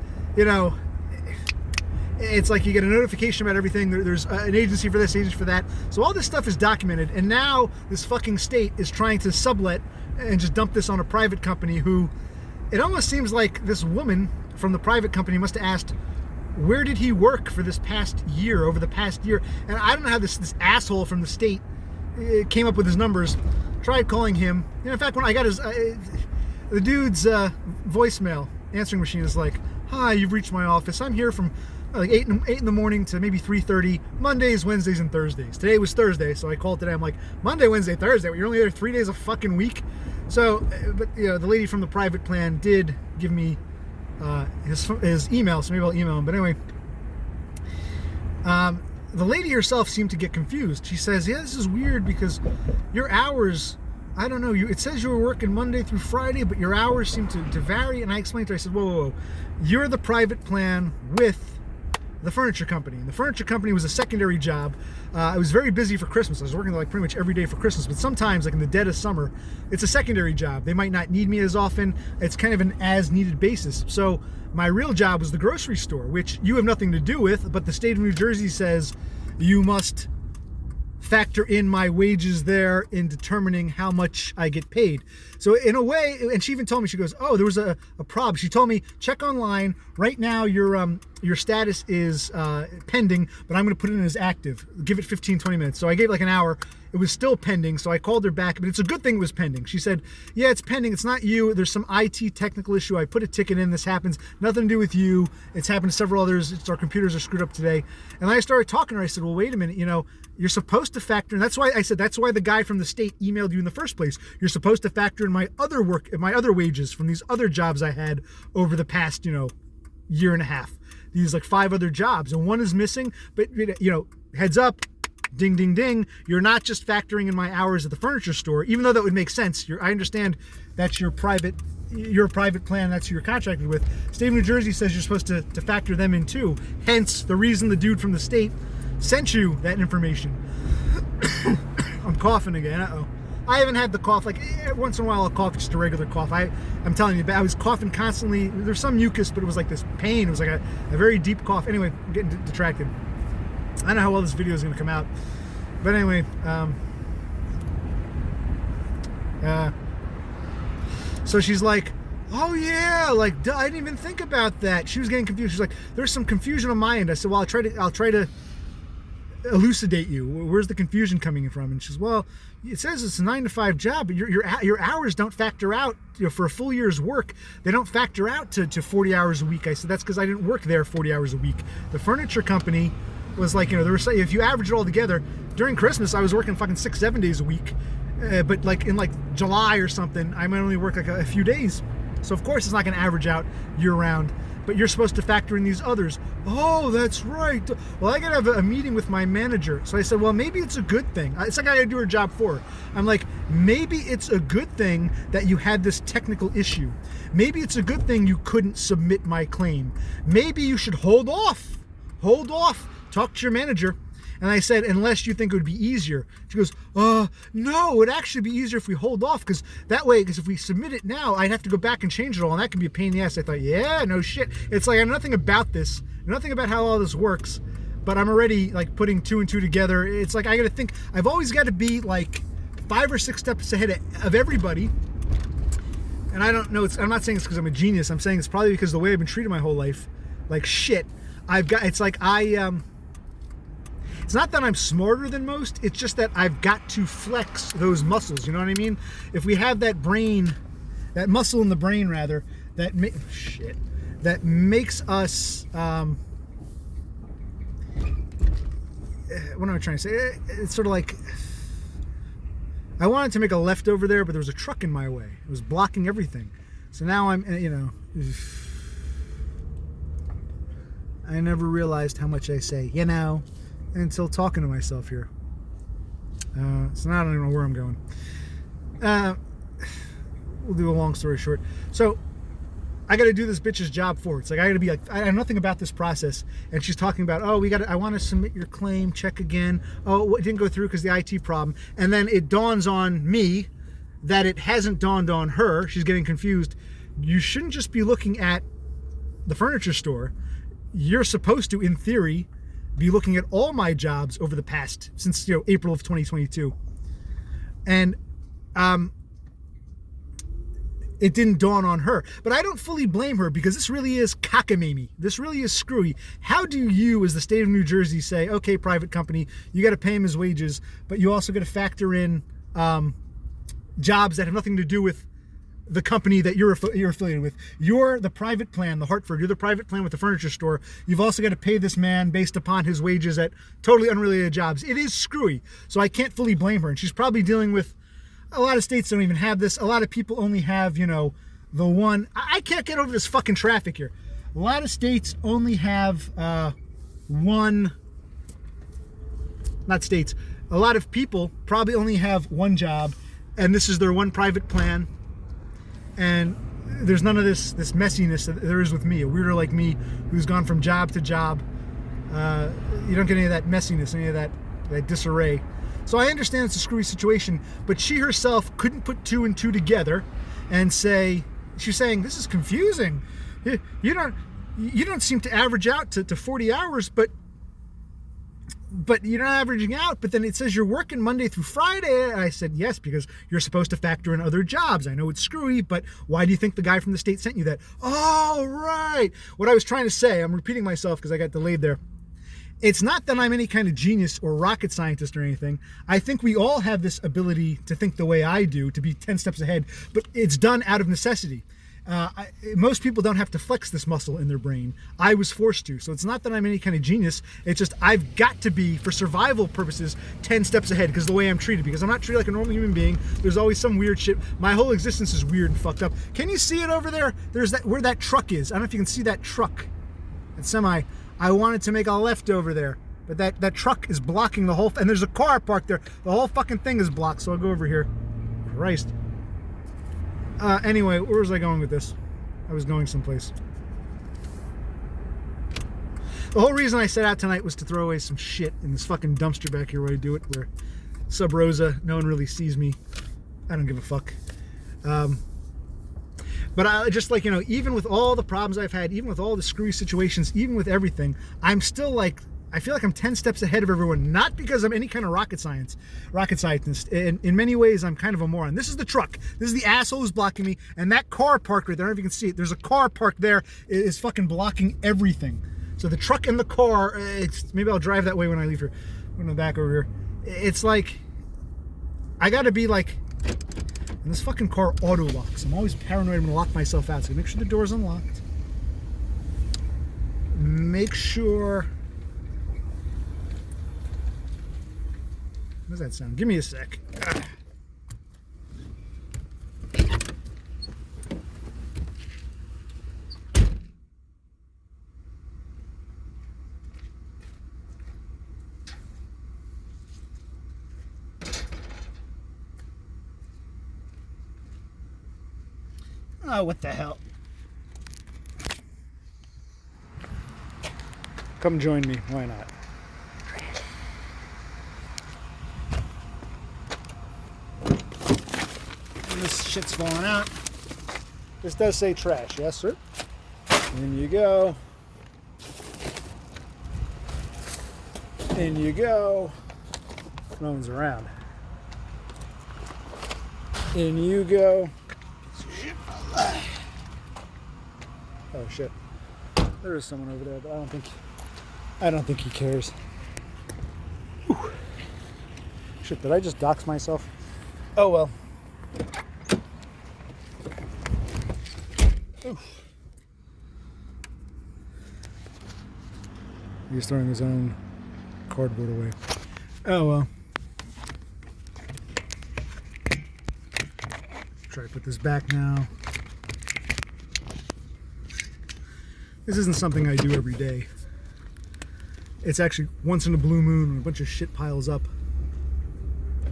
it's like you get a notification about everything. There's an agency for this, agency for that. So all this stuff is documented. And now this fucking state is trying to sublet and just dump this on a private company who, it almost seems like this woman from the private company must have asked, where did he work for this past year, over the past year? And I don't know how this asshole from the state came up with his numbers. Tried calling him. In fact, when I got the dude's voicemail answering machine is like, "Hi, you've reached my office. I'm here from like 8 in the morning to maybe 3:30, Mondays, Wednesdays, and Thursdays." Today was Thursday, so I called today. I'm like, Monday, Wednesday, Thursday. You're only there 3 days a fucking week. So, but the lady from the private plan did give me his email, so maybe I'll email him. But anyway. The lady herself seemed to get confused. She says, yeah, this is weird because your hours, I don't know, it says you were working Monday through Friday, but your hours seem to vary. And I explained to her, I said, whoa. You're the private plan with the furniture company. And the furniture company was a secondary job. I was very busy for Christmas. I was working like pretty much every day for Christmas, but sometimes like in the dead of summer, it's a secondary job. They might not need me as often. It's kind of an as needed basis. So my real job was the grocery store, which you have nothing to do with, but the state of New Jersey says you must factor in my wages there in determining how much I get paid. So in a way, and she even told me, she goes, oh, there was a problem. She told me, check online. Right now, your status is pending, but I'm going to put it in as active. Give it 15, 20 minutes. So I gave like an hour. It was still pending, so I called her back, but it's a good thing it was pending. She said, yeah, it's pending. It's not you. There's some IT technical issue. I put a ticket in. This happens. Nothing to do with you. It's happened to several others. Our computers are screwed up today. And I started talking to her. I said, well, wait a minute. You're supposed to factor in. That's why I said, that's why the guy from the state emailed you in the first place. You're supposed to factor in my other work, my other wages from these other jobs I had over the past, year and a half. These like 5 other jobs, and one is missing, but heads up, ding, ding, ding. You're not just factoring in my hours at the furniture store, even though that would make sense. I understand that's your private plan, that's who you're contracted with. State of New Jersey says you're supposed to factor them in too. Hence the reason the dude from the state sent you that information. I'm coughing again. Uh-oh. I haven't had the cough, like once in a while I'll cough, just a regular cough. I'm telling you, I was coughing constantly. There's some mucus, but it was like this pain. It was like a very deep cough. Anyway, I'm getting detracted. I don't know how well this video is going to come out. But anyway, so she's like, oh yeah, like I didn't even think about that. She was getting confused. She's like, there's some confusion on my end. I said, well, I'll try to elucidate you. Where's the confusion coming from? And she says, well, it says it's a 9-to-5 job, but your hours don't factor out, for a full year's work. They don't factor out to 40 hours a week. I said, that's because I didn't work there 40 hours a week. The furniture company was like, there was, if you average it all together, during Christmas, I was working fucking 6-7 days a week. But like in like July or something, I might only work like a few days. So of course it's not going to average out year round, but you're supposed to factor in these others. Oh, that's right. Well, I got to have a meeting with my manager. So I said, well, maybe it's a good thing. It's like I got to do her job for her. I'm like, maybe it's a good thing that you had this technical issue. Maybe it's a good thing you couldn't submit my claim. Maybe you should hold off, talk to your manager. And I said, unless you think it would be easier. She goes, no, it would actually be easier if we hold off, because if we submit it now, I'd have to go back and change it all, and that can be a pain in the ass. I thought, yeah, no shit. It's like I know nothing about this, nothing about how all this works, but I'm already like putting 2 and 2 together. It's like I got to think, I've always got to be like 5 or 6 steps ahead of everybody. And I don't know, I'm not saying it's because I'm a genius. I'm saying it's probably because of the way I've been treated my whole life. Like shit. It's not that I'm smarter than most, it's just that I've got to flex those muscles, you know what I mean? If we have that muscle in the brain rather, that makes us, what am I trying to say? It's sort of like, I wanted to make a left over there, but there was a truck in my way. It was blocking everything. So now I'm, I never realized how much I say, until talking to myself here. So now I don't even know where I'm going. We'll do a long story short. So I got to do this bitch's job for her. It's like I got to be like, I know nothing about this process, and she's talking about, I want to submit your claim, check again. Oh, it didn't go through because the IT problem. And then it dawns on me that it hasn't dawned on her. She's getting confused. You shouldn't just be looking at the furniture store. You're supposed to, in theory, be looking at all my jobs over the past, since April of 2022. And it didn't dawn on her. But I don't fully blame her, because this really is cockamamie. This really is screwy. How do you, as the state of New Jersey, say, okay, private company, you got to pay him his wages, but you also got to factor in jobs that have nothing to do with the company that you're affiliated with. You're the private plan, the Hartford. You're the private plan with the furniture store. You've also got to pay this man based upon his wages at totally unrelated jobs. It is screwy. So I can't fully blame her. And she's probably dealing with, a lot of states don't even have this. A lot of people only have, the one. I can't get over this fucking traffic here. A lot of states only have one, not states. A lot of people probably only have one job, and this is their one private plan. And there's none of this messiness that there is with me, a weirdo like me who's gone from job to job. You don't get any of that messiness, any of that disarray. So I understand it's a screwy situation, but she herself couldn't put 2 and 2 together and say, she's saying, this is confusing. You don't seem to average out to 40 hours, but you're not averaging out, but then it says you're working Monday through Friday. And I said, yes, because you're supposed to factor in other jobs. I know it's screwy, but why do you think the guy from the state sent you that? Oh, right. What I was trying to say, I'm repeating myself because I got delayed there. It's not that I'm any kind of genius or rocket scientist or anything. I think we all have this ability to think the way I do, to be 10 steps ahead, but it's done out of necessity. Most people don't have to flex this muscle in their brain. I was forced to. So it's not that I'm any kind of genius. It's just I've got to be, for survival purposes, 10 steps ahead because of the way I'm treated. Because I'm not treated like a normal human being. There's always some weird shit. My whole existence is weird and fucked up. Can you see it over there? There's that, where that truck is. I don't know if you can see that truck. That semi. I wanted to make a left over there, but that truck is blocking the whole, and there's a car parked there. The whole fucking thing is blocked. So I'll go over here. Christ. Anyway, where was I going with this? I was going someplace. The whole reason I set out tonight was to throw away some shit in this fucking dumpster back here where I do it, where Sub Rosa, no one really sees me. I don't give a fuck. But I just like, even with all the problems I've had, even with all the screwy situations, even with everything, I'm still like, I feel like I'm 10 steps ahead of everyone, not because I'm any kind of rocket scientist. In many ways, I'm kind of a moron. This is the truck. This is the asshole who's blocking me. And that car parked right there, I don't know if you can see it. There's a car parked there, is fucking blocking everything. So the truck and the car, maybe I'll drive that way when I leave here. in the back over here. It's like, I gotta be like, and this fucking car auto locks. I'm always paranoid I'm gonna lock myself out. So make sure the door's unlocked. Make sure. What does that sound? Give me a sec. Oh, what the hell? Come join me. Why not? And this shit's falling out. This does say trash, yes, sir? In you go. In you go. No one's around. In you go. Oh shit. There is someone over there, but I don't think he cares. Whew. Shit, did I just dox myself? Oh well. Oof. He's throwing his own cardboard away. Oh well. Try to put this back now. This isn't something I do every day. It's actually once in a blue moon when a bunch of shit piles up.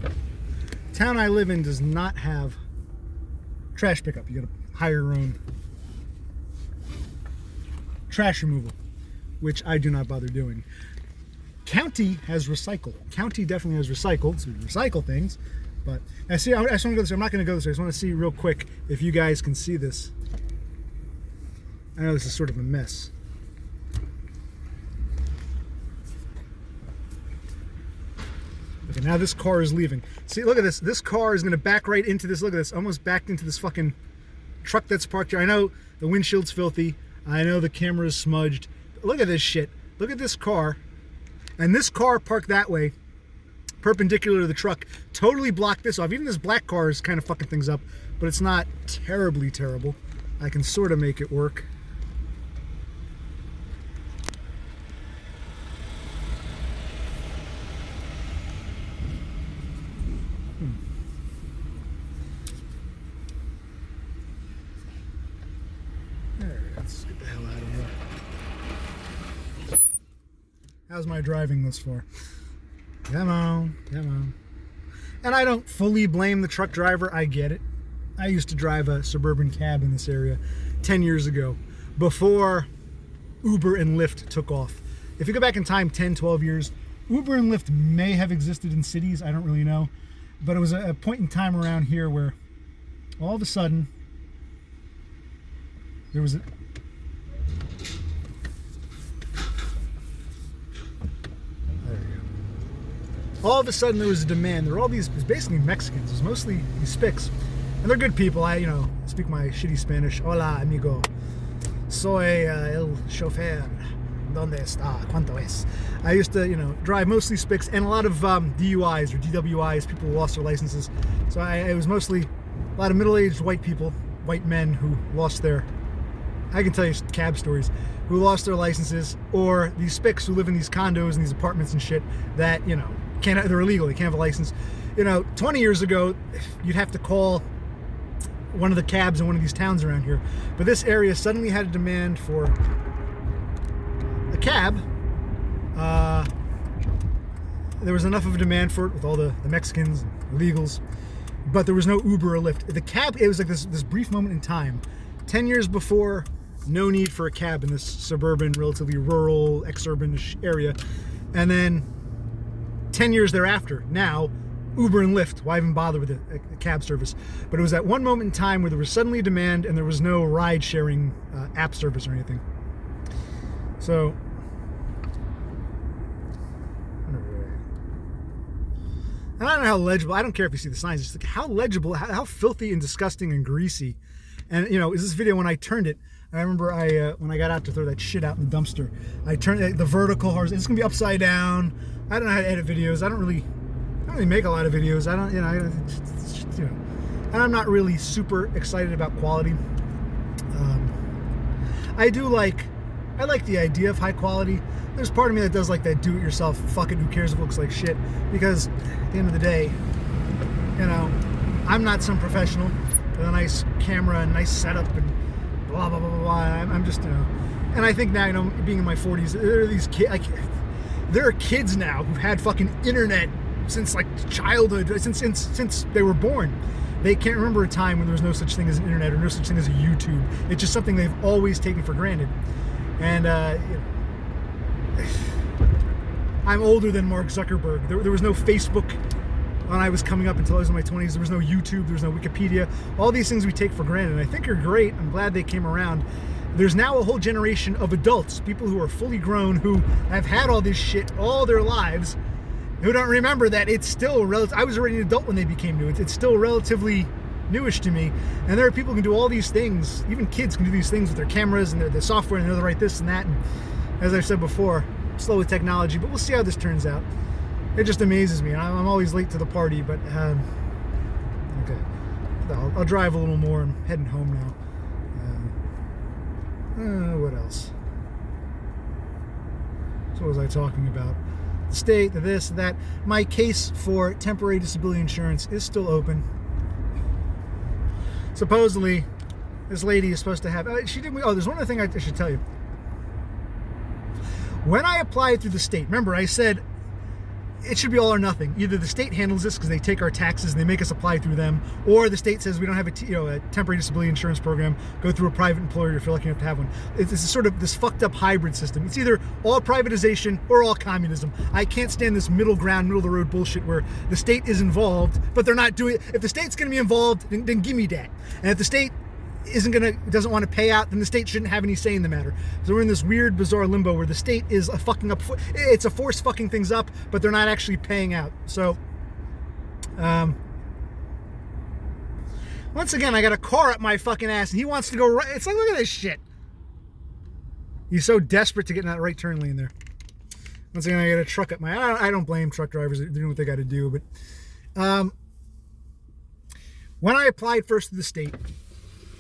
The town I live in does not have trash pickup. You gotta hire your own trash removal, which I do not bother doing. County has recycle. County definitely has recycle, so we recycle things. But I see. I just want to go this way. I'm not going to go this way. I just want to see real quick if you guys can see this. I know this is sort of a mess. Okay, now this car is leaving. See, look at this. This car is going to back right into this. Look at this. Almost backed into this fucking truck that's parked here. I know the windshield's filthy. I know the camera's smudged. But look at this shit. Look at this car. And this car parked that way, perpendicular to the truck, totally blocked this off. Even this black car is kind of fucking things up, but it's not terribly terrible. I can sort of make it work. Let's get the hell out of here. How's my driving thus far? Come on, come on. And I don't fully blame the truck driver. I get it. I used to drive a suburban cab in this area 10 years ago, before Uber and Lyft took off. If you go back in time 10, 12 years, Uber and Lyft may have existed in cities. I don't really know. But it was a point in time around here where all of a sudden there was a... All of a sudden there was a demand. There were all these, it was basically Mexicans. It was mostly these spics. And they're good people. I, speak my shitty Spanish. Hola, amigo. Soy el chofer. ¿Dónde está? ¿Cuánto es? I used to, drive mostly spics and a lot of DUIs or DWIs, people who lost their licenses. So it was mostly a lot of middle-aged white people, white men who lost their, I can tell you cab stories, who lost their licenses, or these spics who live in these condos and these apartments and shit that, they're illegal, they can't have a license. 20 years ago, you'd have to call one of the cabs in one of these towns around here. But this area suddenly had a demand for a cab. There was enough of a demand for it with all the Mexicans and illegals, but there was no Uber or Lyft. The cab, it was like this brief moment in time. 10 years before, no need for a cab in this suburban, relatively rural, exurban-ish area. And then 10 years thereafter, now, Uber and Lyft. Why even bother with a cab service? But it was that one moment in time where there was suddenly demand and there was no ride-sharing app service or anything. So, I don't know how legible, I don't care if you see the signs, it's like how legible, how filthy and disgusting and greasy. And, is this video when I turned it, I remember when I got out to throw that shit out in the dumpster, I turned the vertical horizontal. It's gonna be upside down. I don't know how to edit videos. I don't really make a lot of videos. I don't, and I'm not really super excited about quality. I like the idea of high quality. There's part of me that does like that do-it-yourself, fuck it, who cares if it looks like shit. Because at the end of the day, I'm not some professional with a nice camera and nice setup and blah, blah, blah, blah, blah. I'm just, and I think now, being in my 40s, there are these kids, there are kids now who've had fucking internet since like childhood, since they were born. They can't remember a time when there was no such thing as an internet or no such thing as a YouTube. It's just something they've always taken for granted. And I'm older than Mark Zuckerberg. There was no Facebook when I was coming up until I was in my 20s. There was no YouTube. There was no Wikipedia. All these things we take for granted, and I think are great. I'm glad they came around. There's now a whole generation of adults, people who are fully grown, who have had all this shit all their lives, who don't remember that it's still relative. I was already an adult when they became new. It's still relatively newish to me. And there are people who can do all these things. Even kids can do these things with their cameras and their software, and they know to write this and that. And as I've said before, I'm slow with technology, but we'll see how this turns out. It just amazes me. I'm always late to the party, but okay. I'll drive a little more. I'm heading home now. What else? So what was I talking about? The state, the this, that. My case for temporary disability insurance is still open. Supposedly, this lady is supposed to have. There's one other thing I should tell you. When I applied through the state, remember I said it should be all or nothing. Either the state handles this because they take our taxes and they make us apply through them, or the state says we don't have a temporary disability insurance program. Go through a private employer if you're lucky enough to have one. It's sort of this fucked up hybrid system. It's either all privatization or all communism. I can't stand this middle ground, middle of the road bullshit where the state is involved, but they're not doing it. If the state's going to be involved, then give me that. And if the state doesn't want to pay out, then the state shouldn't have any say in the matter. So we're in this weird, bizarre limbo where the state is it's a force fucking things up, but they're not actually paying out. So, once again, I got a car up my fucking ass, and he wants to go right. It's like, look at this shit. He's so desperate to get in that right turn lane there. Once again, I got a truck up my. I don't blame truck drivers. They're doing what they got to do, but when I applied first to the state.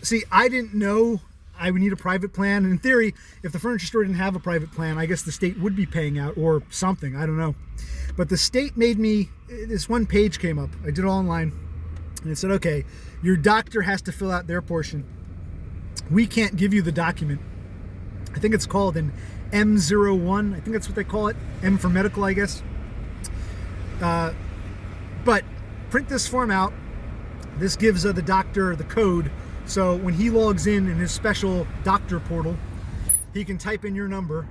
See, I didn't know I would need a private plan. And in theory, if the furniture store didn't have a private plan, I guess the state would be paying out or something. I don't know. But the state made me, this one page came up. I did it all online. And it said, okay, your doctor has to fill out their portion. We can't give you the document. I think it's called an M01. I think that's what they call it. M for medical, I guess. But print this form out. This gives the doctor the code. So when he logs in his special doctor portal, he can type in your number.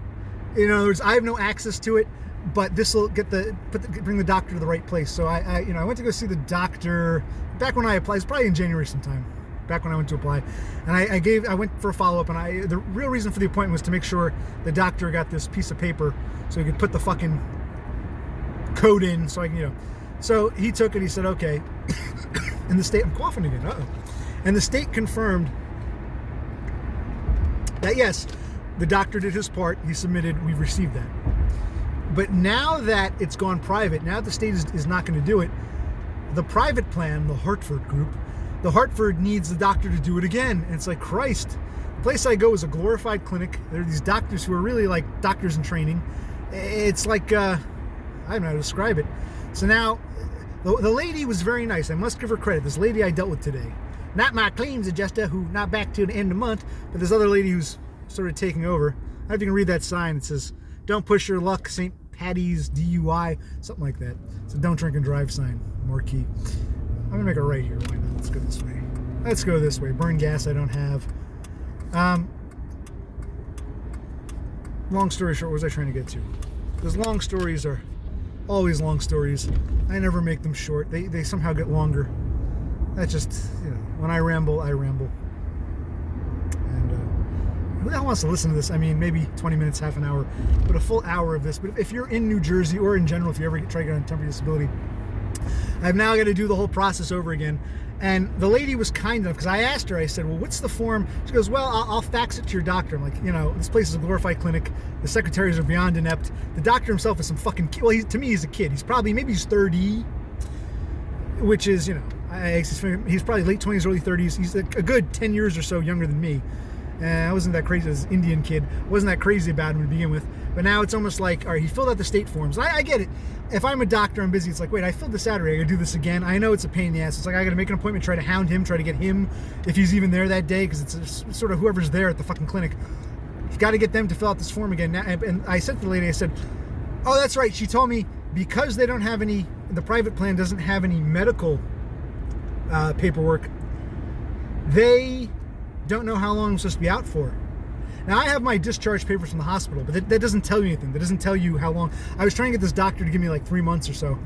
In other words, I have no access to it, but this will bring the doctor to the right place. So I went to go see the doctor back when I applied. It's probably in January sometime. Back when I went to apply, and I went for a follow-up, and the real reason for the appointment was to make sure the doctor got this piece of paper so he could put the fucking code in, so I can, So he took it. He said, okay. And the state, I'm coughing again. And the state confirmed that yes, the doctor did his part. He submitted. We've received that. But now that it's gone private, now the state is not going to do it. The private plan, the Hartford group, the Hartford needs the doctor to do it again. And it's like, Christ. The place I go is a glorified clinic. There are these doctors who are really like doctors in training. It's like, I don't know how to describe it. So now, the lady was very nice. I must give her credit. This lady I dealt with today. Not my claims adjuster, who not back to the end of the month, but this other lady who's sort of taking over. I don't know if you can read that sign. It says, don't push your luck, St. Patty's DUI, something like that. It's a don't drink and drive sign, marquee. I'm going to make a right here. Why not? Let's go this way. Let's go this way. Burn gas I don't have. Long story short, what was I trying to get to? Because long stories are always long stories. I never make them short. They somehow get longer. That's just, when I ramble, I ramble. And who the hell wants to listen to this? I mean, maybe 20 minutes, half an hour, but a full hour of this. But if you're in New Jersey or in general, if you ever try to get on temporary disability, I've now got to do the whole process over again. And the lady was kind enough, because I asked her, I said, well, what's the form? She goes, well, I'll fax it to your doctor. I'm like, this place is a glorified clinic. The secretaries are beyond inept. The doctor himself is some fucking kid. Well, to me, he's a kid. Maybe he's 30, which is, he's probably late 20s, early 30s. He's a good 10 years or so younger than me. I wasn't that crazy as an Indian kid. Wasn't that crazy about him to begin with. But now it's almost like, all right, he filled out the state forms. I get it. If I'm a doctor, I'm busy. It's like, wait, I filled this out already. I gotta do this again. I know it's a pain in the ass. It's like I gotta make an appointment, try to hound him, try to get him if he's even there that day, because it's sort of whoever's there at the fucking clinic. You got to get them to fill out this form again. And I said to the lady, I said, oh, that's right. She told me because they don't have any, the private plan doesn't have any medical paperwork, they don't know how long I'm supposed to be out for. Now, I have my discharge papers from the hospital, but that doesn't tell you anything. That doesn't tell you how long. I was trying to get this doctor to give me like 3 months or so.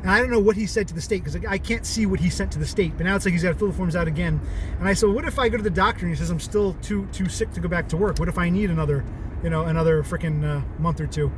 And I don't know what he said to the state, because I can't see what he sent to the state. But now it's like he's got to fill the forms out again. And I said, well, what if I go to the doctor and he says I'm still too sick to go back to work? What if I need another freaking month or two?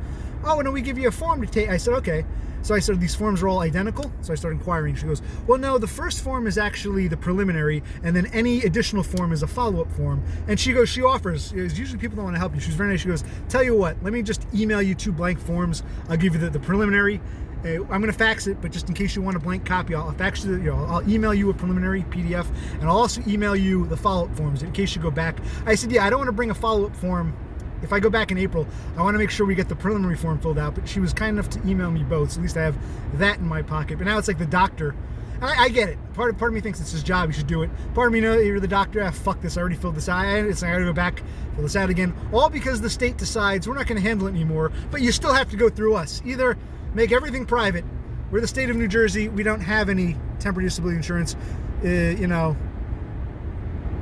Oh, no, we give you a form to take. I said, okay. So I said, these forms are all identical? So I started inquiring. She goes, well, no, the first form is actually the preliminary, and then any additional form is a follow-up form. And she goes, she offers, usually people don't want to help you. She's very nice. She goes, tell you what, let me just email you 2 blank forms. I'll give you the preliminary. I'm going to fax it, but just in case you want a blank copy, I'll fax you, I'll email you a preliminary PDF, and I'll also email you the follow-up forms in case you go back. I said, yeah, I don't want to bring a follow-up form. If I go back in April, I want to make sure we get the preliminary form filled out, but she was kind enough to email me both, so at least I have that in my pocket. But now it's like the doctor, and I get it. Part of me thinks it's his job, he should do it. Part of me knows you're the doctor, fuck this, I already filled this out. I got to go back, fill this out again. All because the state decides we're not going to handle it anymore, but you still have to go through us. Either make everything private. We're the state of New Jersey, we don't have any temporary disability insurance.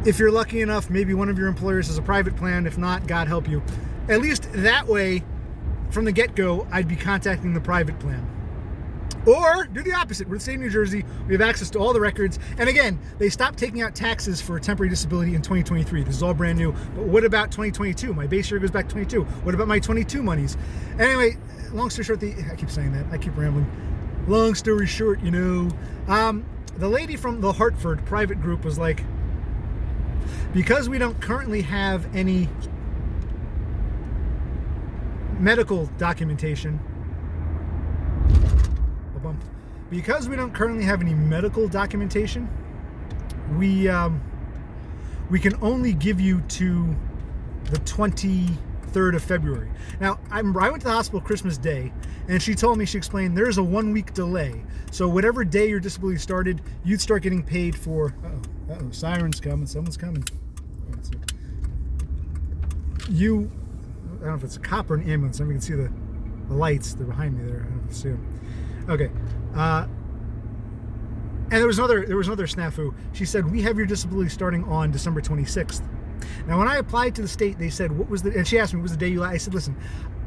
If you're lucky enough, maybe one of your employers has a private plan. If not, God help you. At least that way, from the get-go, I'd be contacting the private plan. Or do the opposite. We're the state of New Jersey. We have access to all the records. And again, they stopped taking out taxes for temporary disability in 2023. This is all brand new. But what about 2022? My base year goes back to 22. What about my 22 monies? Anyway, long story short, I keep saying that. I keep rambling. Long story short, the lady from the Hartford private group was like, because we don't currently have any medical documentation, we can only give you to the 23rd of February. Now, I went to the hospital Christmas Day, and she explained there's a 1-week delay. So whatever day your disability started, you'd start getting paid for, sirens coming, someone's coming. I don't know if it's a cop or an ambulance. I mean, you can see the lights. They're behind me there. I don't know if you see them. Okay. And there was another snafu. She said, we have your disability starting on December 26th. Now, when I applied to the state, they said, and she asked me, what was the day you last? I said, listen,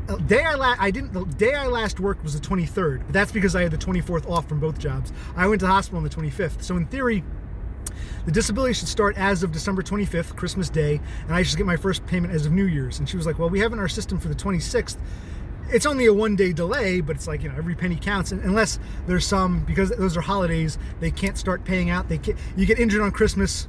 the day I last worked was the 23rd, but that's because I had the 24th off from both jobs. I went to the hospital on the 25th. So in theory, the disability should start as of December 25th, Christmas Day, and I should get my first payment as of New Year's. And she was like, well, we have in our system for the 26th. It's only a 1-day delay, but it's like, every penny counts. And unless there's because those are holidays, they can't start paying out. You get injured on Christmas.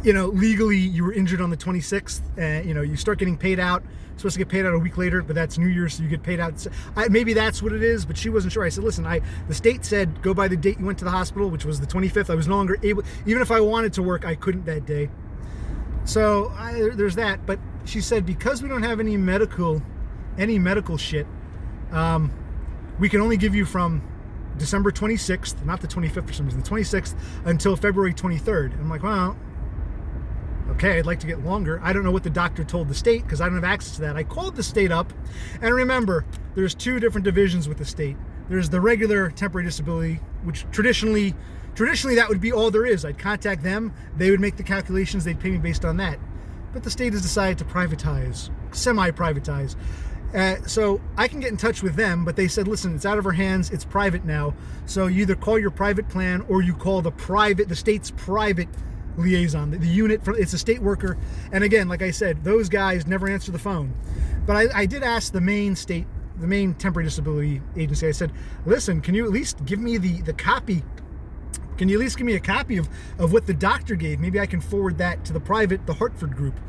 Legally, you were injured on the 26th. You start getting paid out. Supposed to get paid out a week later, but that's New Year's, so you get paid out. Maybe that's what it is, but she wasn't sure. I said, listen, the state said go by the date you went to the hospital, which was the 25th. I was no longer able, even if I wanted to work, I couldn't that day. So there's that. But she said, because we don't have any medical shit, we can only give you from December 26th, not the 25th for some reason, the 26th until February 23rd. And I'm like, well, okay, I'd like to get longer. I don't know what the doctor told the state because I don't have access to that. I called the state up, and remember, there's 2 different divisions with the state. There's the regular temporary disability, which traditionally that would be all there is. I'd contact them, they would make the calculations, they'd pay me based on that. But the state has decided to privatize, semi-privatize. So I can get in touch with them, but they said, listen, it's out of our hands, it's private now. So you either call your private plan or you call the state's private liaison, the unit, it's a state worker. And again, like I said, those guys never answer the phone. But I did ask the main temporary disability agency. I said, listen, can you at least give me the copy? Can you at least give me a copy of what the doctor gave? Maybe I can forward that to the Hartford group.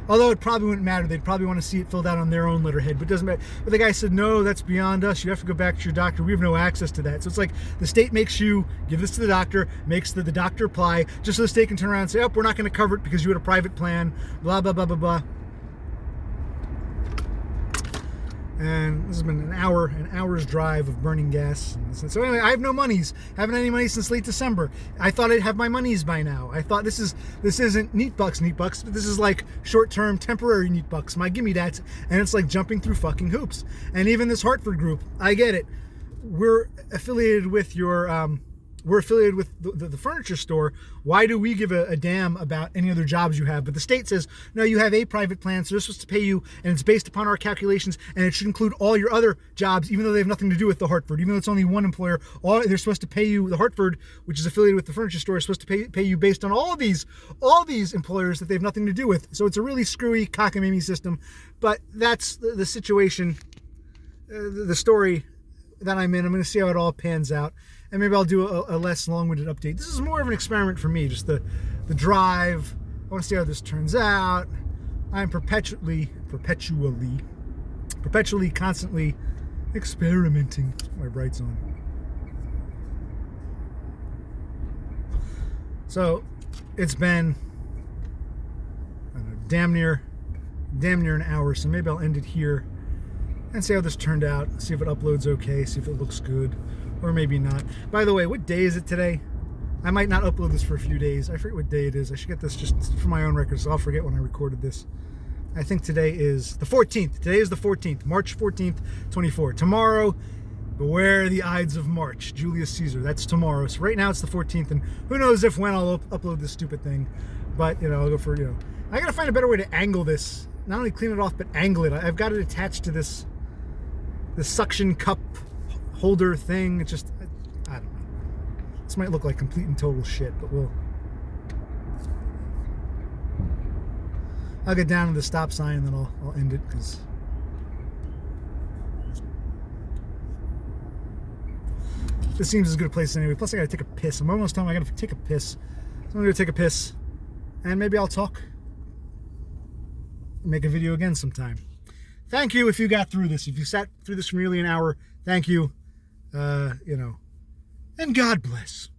Although it probably wouldn't matter. They'd probably want to see it filled out on their own letterhead, but it doesn't matter. But the guy said, no, that's beyond us. You have to go back to your doctor. We have no access to that. So it's like the state makes you give this to the doctor, makes the doctor apply, just so the state can turn around and say, oh, we're not going to cover it because you had a private plan, blah, blah, blah, blah, blah. And this has been an hour's drive of burning gas. So anyway, I have no monies. Haven't had any money since late December. I thought I'd have my monies by now. I thought this isn't NEETbux, but this is like short-term, temporary NEETbux. My gimme that's, and it's like jumping through fucking hoops. And even this Hartford group, I get it. We're affiliated with the furniture store. Why do we give a damn about any other jobs you have? But the state says, no, you have a private plan, so they're supposed to pay you, and it's based upon our calculations, and it should include all your other jobs, even though they have nothing to do with the Hartford, even though it's only one employer. They're supposed to pay you, the Hartford, which is affiliated with the furniture store, is supposed to pay you based on all these employers that they have nothing to do with. So it's a really screwy cockamamie system, but that's the situation, the story that I'm in. I'm going to see how it all pans out. And maybe I'll do a less long-winded update. This is more of an experiment for me, just the drive. I want to see how this turns out. I'm perpetually, constantly experimenting. My brights on. So it's been, I don't know, damn near an hour. So maybe I'll end it here and see how this turned out. See if it uploads okay. See if it looks good. Or maybe not. By the way, what day is it today? I might not upload this for a few days. I forget what day it is. I should get this just for my own record, so I'll forget when I recorded this. I think today is the 14th. Today is the 14th, March 14th, 24. Tomorrow, beware the Ides of March, Julius Caesar. That's tomorrow. So right now it's the 14th, and who knows when I'll upload this stupid thing. But, I'll go for, I gotta find a better way to angle this. Not only clean it off, but angle it. I've got it attached to this suction cup holder thing. It's just, I don't know. This might look like complete and total shit, but I'll get down to the stop sign and then I'll end it, because this seems as good a place anyway. Plus I gotta take a piss. I'm almost home. I gotta take a piss. So I'm gonna go take a piss, and maybe I'll talk, make a video again sometime. Thank you if you got through this. If you sat through this for nearly an hour, thank you. And God bless.